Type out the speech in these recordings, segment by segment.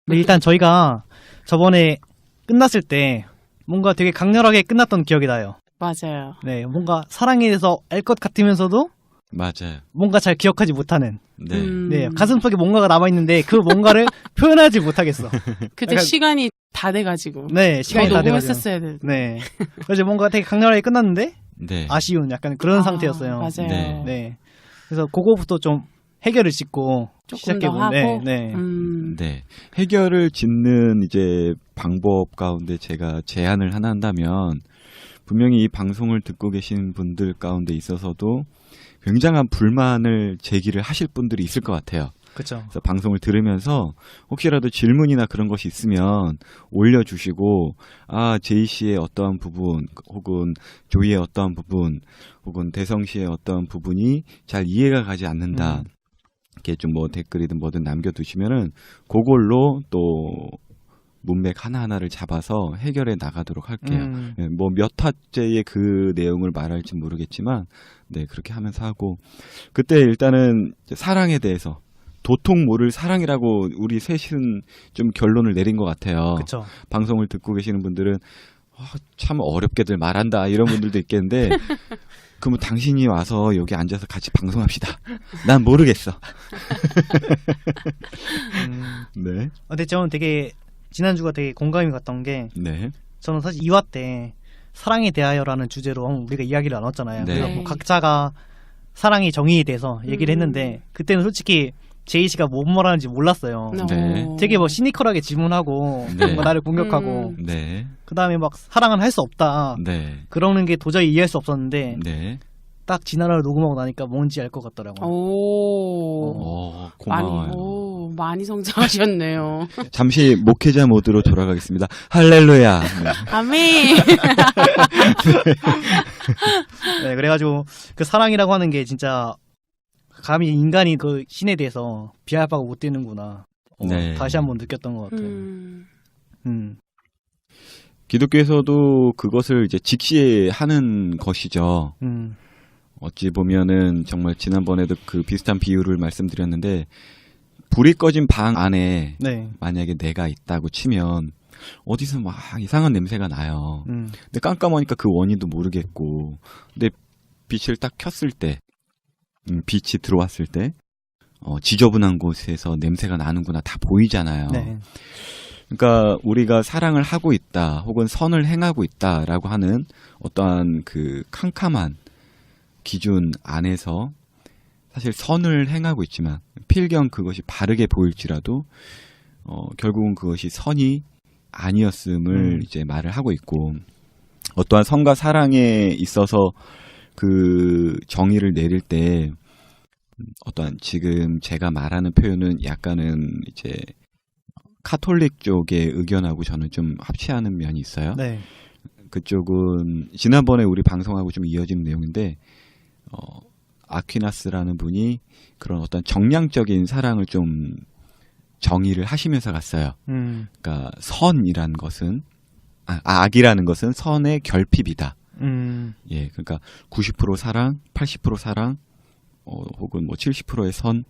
네, 일단 저희가 저번에 끝났을 때 뭔가 되게 강렬하게 끝났던 기억이 나요. 맞아요. 네, 뭔가 사랑에 대해서 알 것 같으면서도 맞아요. 뭔가 잘 기억하지 못하는. 네. 네, 가슴속에 뭔가가 남아있는데 그 뭔가를 표현하지 못하겠어. 그때 약간- 시간이 다 돼가지고. 네, 시간이 다 돼가지고. 녹음했었어야 돼. 네. 그래서 뭔가 되게 강렬하게 끝났는데 네. 아쉬운 약간 그런 상태였어요. 맞아요. 네. 네. 그래서 그거부터 좀 해결을 짓고 조금 더 시작해보네. 하고. 네. 네. 해결을 짓는 이제 방법 가운데 제가 제안을 하나 한다면 분명히 이 방송을 듣고 계신 분들 가운데 있어서도 굉장한 불만을 제기를 하실 분들이 있을 것 같아요. 그렇죠. 그래서 방송을 들으면서 혹시라도 질문이나 그런 것이 있으면 올려주시고 제이 씨의 어떠한 부분 혹은 조이의 어떠한 부분 혹은 대성 씨의 어떠한 부분이 잘 이해가 가지 않는다. 이렇게 좀 뭐 댓글이든 뭐든 남겨두시면은 그걸로 또 문맥 하나하나를 잡아서 해결해 나가도록 할게요. 뭐 몇 화째의 그 내용을 말할지 모르겠지만 네 그렇게 하면서 하고 그때 일단은 사랑에 대해서 도통 모를 사랑이라고 우리 셋은 좀 결론을 내린 것 같아요. 그렇죠. 방송을 듣고 계시는 분들은 참 어렵게들 말한다 이런 분들도 있겠는데 그러면 당신이 와서 여기 앉아서 같이 방송합시다. 난 모르겠어. 네. 근데 저는 되게 지난주가 되게 공감이 갔던 게 네. 저는 사실 2화 때 사랑에 대하여라는 주제로 우리가 이야기를 나눴잖아요. 네. 그래서 뭐 각자가 사랑의 정의에 대해서 얘기를 했는데 그때는 솔직히 제이 씨가 뭔 말하는지 몰랐어요. 네. 되게 뭐 시니컬하게 질문하고 네. 뭔가 나를 공격하고 네. 그 다음에 막 사랑은 할 수 없다 네. 그러는 게 도저히 이해할 수 없었는데 네. 딱 지난화를 녹음하고 나니까 뭔지 알 것 같더라고요. 고마워요. 많이 성장하셨네요. 잠시 목회자 모드로 돌아가겠습니다. 할렐루야. 네. 아멘. 네, 그래가지고 그 사랑이라고 하는 게 진짜 감히 인간이 그 신에 대해서 비할 바가 못 되는구나. 네. 다시 한번 느꼈던 것 같아요. 기독교에서도 그것을 이제 직시하는 것이죠. 어찌 보면은 정말 지난번에도 그 비슷한 비유를 말씀드렸는데 불이 꺼진 방 안에 네. 만약에 내가 있다고 치면 어디서 막 이상한 냄새가 나요. 근데 깜깜하니까 그 원인도 모르겠고 근데 빛을 딱 켰을 때 빛이 들어왔을 때 지저분한 곳에서 냄새가 나는구나 다 보이잖아요. 네. 그러니까 우리가 사랑을 하고 있다 혹은 선을 행하고 있다라고 하는 어떠한 그 캄캄한 기준 안에서 사실 선을 행하고 있지만 필경 그것이 바르게 보일지라도 결국은 그것이 선이 아니었음을 이제 말을 하고 있고 어떠한 선과 사랑에 있어서 그 정의를 내릴 때 어떠한 지금 제가 말하는 표현은 약간은 이제 카톨릭 쪽의 의견하고 저는 좀 합치하는 면이 있어요. 네. 그쪽은 지난번에 우리 방송하고 좀 이어진 내용인데 아퀴나스라는 분이 그런 어떤 정량적인 사랑을 좀 정의를 하시면서 갔어요. 그러니까 선이라는 것은 악이라는 것은 선의 결핍이다. 예, 그러니까 90% 사랑, 80% 사랑, 혹은 뭐 70%의 선,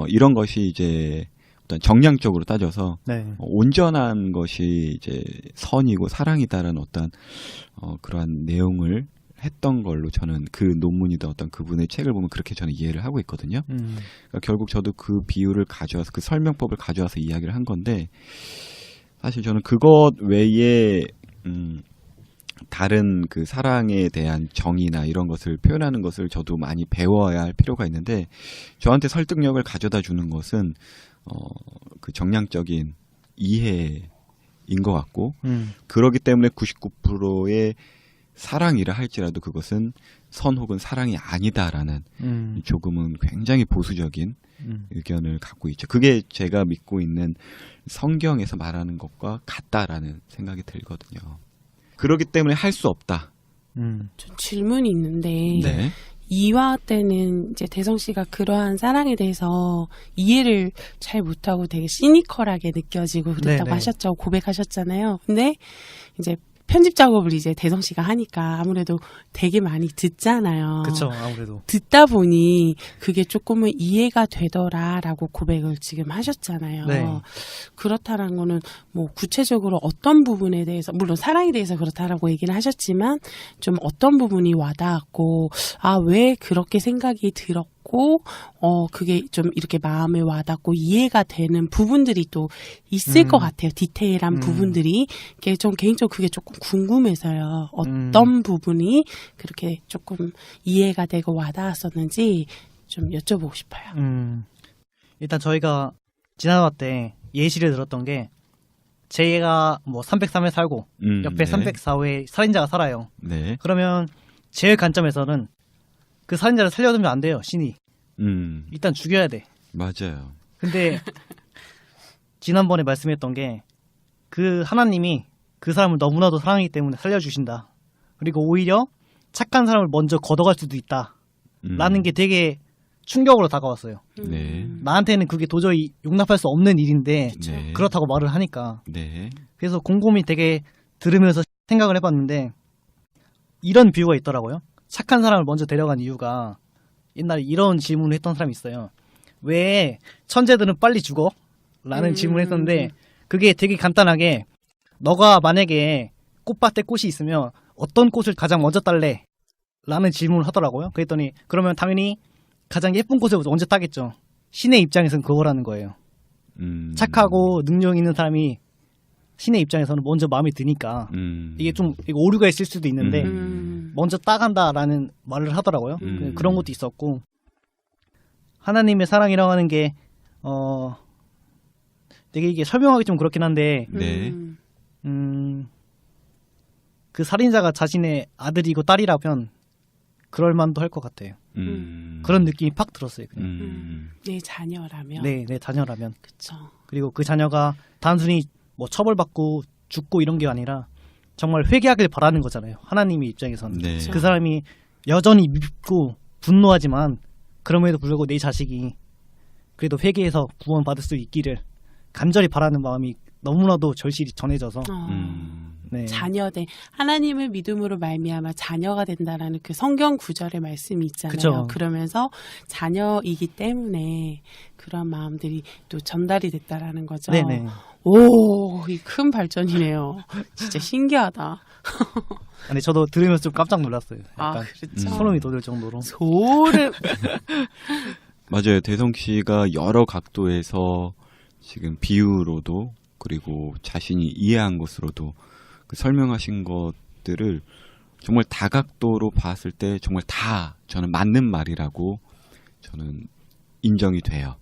이런 것이 이제 어떤 정량적으로 따져서 네. 온전한 것이 이제 선이고 사랑이다라는 어떤 그러한 내용을 했던 걸로 저는 그 논문이다 어떤 그분의 책을 보면 그렇게 저는 이해를 하고 있거든요. 그러니까 결국 저도 그 비유를 가져와서 그 설명법을 가져와서 이야기를 한 건데 사실 저는 그것 외에 다른 그 사랑에 대한 정의나 이런 것을 표현하는 것을 저도 많이 배워야 할 필요가 있는데 저한테 설득력을 가져다 주는 것은 그 정량적인 이해인 것 같고 그러기 때문에 99%의 사랑이라 할지라도 그것은 선 혹은 사랑이 아니다라는 조금은 굉장히 보수적인 의견을 갖고 있죠. 그게 제가 믿고 있는 성경에서 말하는 것과 같다라는 생각이 들거든요. 그러기 때문에 할 수 없다. 좀 질문이 있는데 네. 2화 때는 이제 대성 씨가 그러한 사랑에 대해서 이해를 잘 못하고 되게 시니컬하게 느껴지고 그랬다고 네네. 하셨죠. 고백하셨잖아요. 근데 이제 편집 작업을 이제 대성 씨가 하니까 아무래도 되게 많이 듣잖아요. 그쵸, 아무래도. 듣다 보니 그게 조금은 이해가 되더라라고 고백을 지금 하셨잖아요. 네. 그렇다는 거는 뭐 구체적으로 어떤 부분에 대해서, 물론 사랑에 대해서 그렇다라고 얘기는 하셨지만 좀 어떤 부분이 와닿았고, 아, 왜 그렇게 생각이 들었고, 그게 좀 이렇게 마음에 와닿고 이해가 되는 부분들이 또 있을 것 같아요. 디테일한 부분들이. 좀 개인적으로 그게 조금 궁금해서요. 어떤 부분이 그렇게 조금 이해가 되고 와닿았었는지 좀 여쭤보고 싶어요. 일단 저희가 지난화 때 예시를 들었던 게 제가 뭐 303회 살고 옆에 네. 304호에 살인자가 살아요. 네. 그러면 제 관점에서는 그 살인자를 살려두면 안 돼요, 신이. 일단 죽여야 돼. 맞아요. 근데 지난번에 말씀했던 게 그 하나님이 그 사람을 너무나도 사랑하기 때문에 살려주신다. 그리고 오히려 착한 사람을 먼저 걷어갈 수도 있다. 라는 게 되게 충격으로 다가왔어요. 네. 나한테는 그게 도저히 용납할 수 없는 일인데 네. 그렇다고 말을 하니까. 네. 그래서 곰곰이 되게 들으면서 생각을 해봤는데 이런 비유가 있더라고요. 착한 사람을 먼저 데려간 이유가 옛날에 이런 질문을 했던 사람이 있어요. 왜 천재들은 빨리 죽어? 라는 질문을 했었는데 그게 되게 간단하게 너가 만약에 꽃밭에 꽃이 있으면 어떤 꽃을 가장 먼저 딸래? 라는 질문을 하더라고요. 그랬더니 그러면 당연히 가장 예쁜 꽃을 먼저 따겠죠. 신의 입장에서는 그거라는 거예요. 착하고 능력 있는 사람이 신의 입장에서는 먼저 마음에 드니까 이게 좀 오류가 있을 수도 있는데 먼저 따간다라는 말을 하더라고요. 그런 것도 있었고 하나님의 사랑이라고 하는 게 되게 이게 설명하기 좀 그렇긴 한데 네. 그 살인자가 자신의 아들이고 딸이라면 그럴 만도 할 것 같아요. 그런 느낌이 팍 들었어요. 그냥. 내 자녀라면. 네, 내 자녀라면. 그쵸. 그리고 그 자녀가 단순히 뭐 처벌받고 죽고 이런 게 아니라 정말 회개하길 바라는 거잖아요. 하나님의 입장에서는. 네. 그 사람이 여전히 밉고 분노하지만 그럼에도 불구하고 내 자식이 그래도 회개해서 구원받을 수 있기를 간절히 바라는 마음이 너무나도 절실히 전해져서 네. 자녀된 하나님을 믿음으로 말미암아 자녀가 된다라는 그 성경 구절의 말씀이 있잖아요. 그쵸. 그러면서 자녀이기 때문에 그런 마음들이 또 전달이 됐다라는 거죠. 네네. 오, 이 큰 발전이네요. 진짜 신기하다. 아니 저도 들으면서 좀 깜짝 놀랐어요. 아, 약간 그렇죠. 소름이 돋을 정도로. 소름. 맞아요. 대성 씨가 여러 각도에서 지금 비유로도 그리고 자신이 이해한 것으로도 그 설명하신 것들을 정말 다각도로 봤을 때 정말 다 저는 맞는 말이라고 저는 인정이 돼요.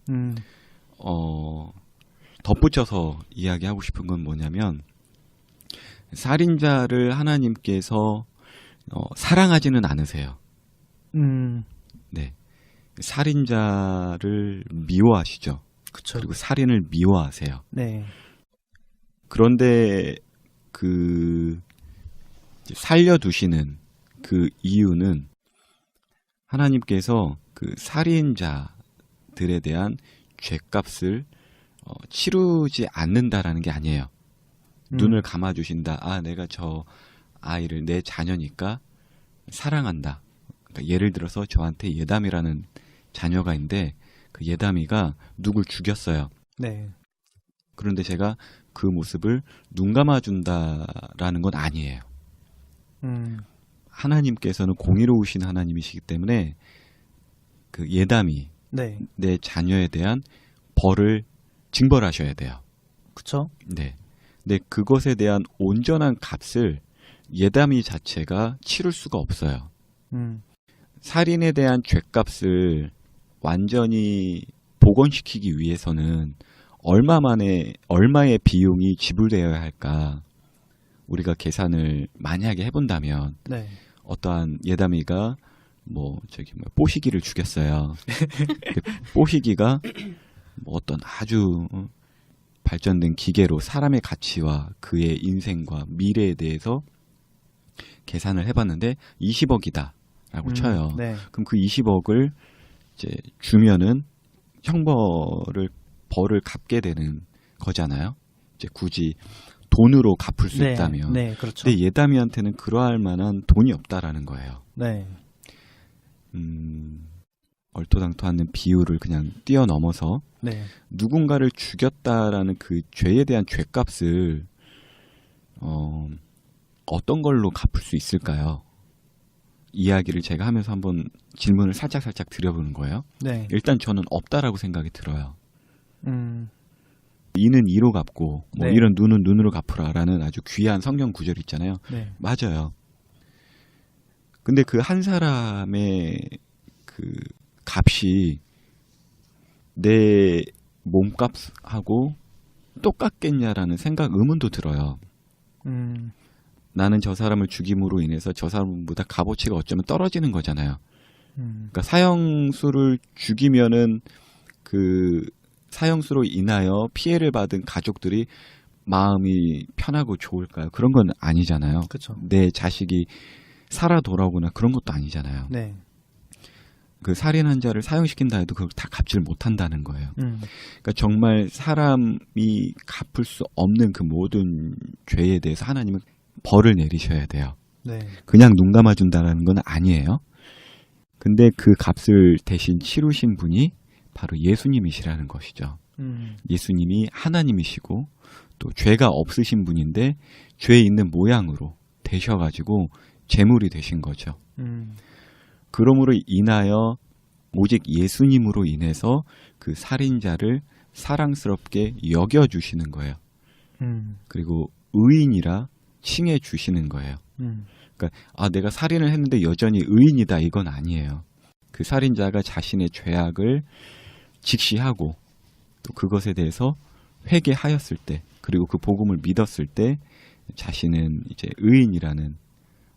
덧붙여서 이야기하고 싶은 건 뭐냐면 살인자를 하나님께서 사랑하지는 않으세요. 네, 살인자를 미워하시죠. 그쵸. 그리고 살인을 미워하세요. 네. 그런데 그 살려두시는 그 이유는 하나님께서 그 살인자들에 대한 죄값을 치르지 않는다라는 게 아니에요. 눈을 감아주신다. 아, 내가 저 아이를 내 자녀니까 사랑한다. 그러니까 예를 들어서 저한테 예담이라는 자녀가 있는데 그 예담이가 누굴 죽였어요. 네. 그런데 제가 그 모습을 눈 감아준다라는 건 아니에요. 하나님께서는 공의로우신 하나님이시기 때문에 그 예담이 네. 내 자녀에 대한 벌을 징벌하셔야 돼요. 그쵸. 네. 근데 그것에 대한 온전한 값을 예담이 자체가 치를 수가 없어요. 살인에 대한 죄값을 완전히 복원시키기 위해서는 얼마의 비용이 지불되어야 할까? 우리가 계산을 만약에 해본다면 네. 어떠한 예담이가 뽀시기를 죽였어요. 뽀시기가 어떤 아주 발전된 기계로 사람의 가치와 그의 인생과 미래에 대해서 계산을 해봤는데 20억이다라고 쳐요. 네. 그럼 그 20억을 이제 주면은 벌을 갚게 되는 거잖아요. 이제 굳이 돈으로 갚을 수 네, 있다면. 네, 그렇죠. 근데 예담이한테는 그러할 만한 돈이 없다라는 거예요. 네, 얼토당토 않는 비유를 그냥 뛰어넘어서 네, 누군가를 죽였다라는 그 죄에 대한 죄값을 어떤 걸로 갚을 수 있을까요? 이야기를 제가 하면서 한번 질문을 살짝 드려보는 거예요. 네, 일단 저는 없다라고 생각이 들어요. 음, 이는 이로 갚고 뭐 네. 이런 눈은 눈으로 갚으라라는 아주 귀한 성경 구절 있잖아요. 네, 맞아요. 근데 그 한 사람의 그 값이 내 몸값하고 똑같겠냐라는 의문도 들어요. 나는 저 사람을 죽임으로 인해서 저 사람보다 값어치가 어쩌면 떨어지는 거잖아요. 그러니까 사형수를 죽이면은 그 사형수로 인하여 피해를 받은 가족들이 마음이 편하고 좋을까요? 그런 건 아니잖아요. 그렇죠. 내 자식이 살아 돌아오거나 그런 것도 아니잖아요. 네, 그 살인한 자를 사형시킨다 해도 그걸 다 갚지를 못한다는 거예요. 그러니까 정말 사람이 갚을 수 없는 그 모든 죄에 대해서 하나님은 벌을 내리셔야 돼요. 네, 그냥 눈 감아준다는 건 아니에요. 근데 그 값을 대신 치르신 분이 바로 예수님이시라는 것이죠. 예수님이 하나님이시고 또 죄가 없으신 분인데 죄 있는 모양으로 되셔가지고 제물이 되신 거죠. 그러므로 인하여 오직 예수님으로 인해서 그 살인자를 사랑스럽게 여겨주시는 거예요. 그리고 의인이라 칭해 주시는 거예요. 그러니까 내가 살인을 했는데 여전히 의인이다 이건 아니에요. 그 살인자가 자신의 죄악을 직시하고 또 그것에 대해서 회개하였을 때 그리고 그 복음을 믿었을 때 자신은 이제 의인이라는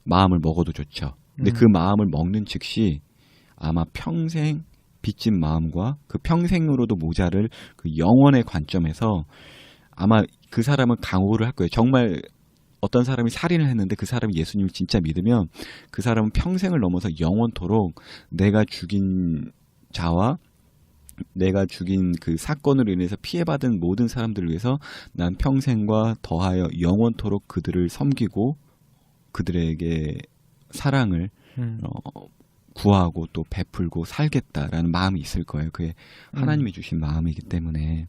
마음을 먹어도 좋죠. 근데 그 마음을 먹는 즉시 아마 평생 빚진 마음과 그 평생으로도 모자를 그 영원의 관점에서 아마 그 사람은 강호를 할 거예요. 정말 어떤 사람이 살인을 했는데 그 사람이 예수님을 진짜 믿으면 그 사람은 평생을 넘어서 영원토록 내가 죽인 자와 내가 죽인 그 사건으로 인해서 피해받은 모든 사람들을 위해서 난 평생과 더하여 영원토록 그들을 섬기고 그들에게 사랑을 구하고 또 베풀고 살겠다라는 마음이 있을 거예요. 그게 하나님이 주신 마음이기 때문에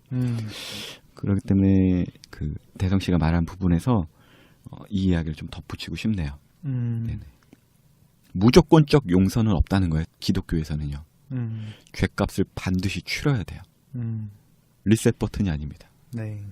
그렇기 때문에 그 대성 씨가 말한 부분에서 이 이야기를 좀 덧붙이고 싶네요. 네네. 무조건적 용서는 없다는 거예요. 기독교에서는요. 죄값을 반드시 치러야 돼요. 리셋 버튼이 아닙니다. 네.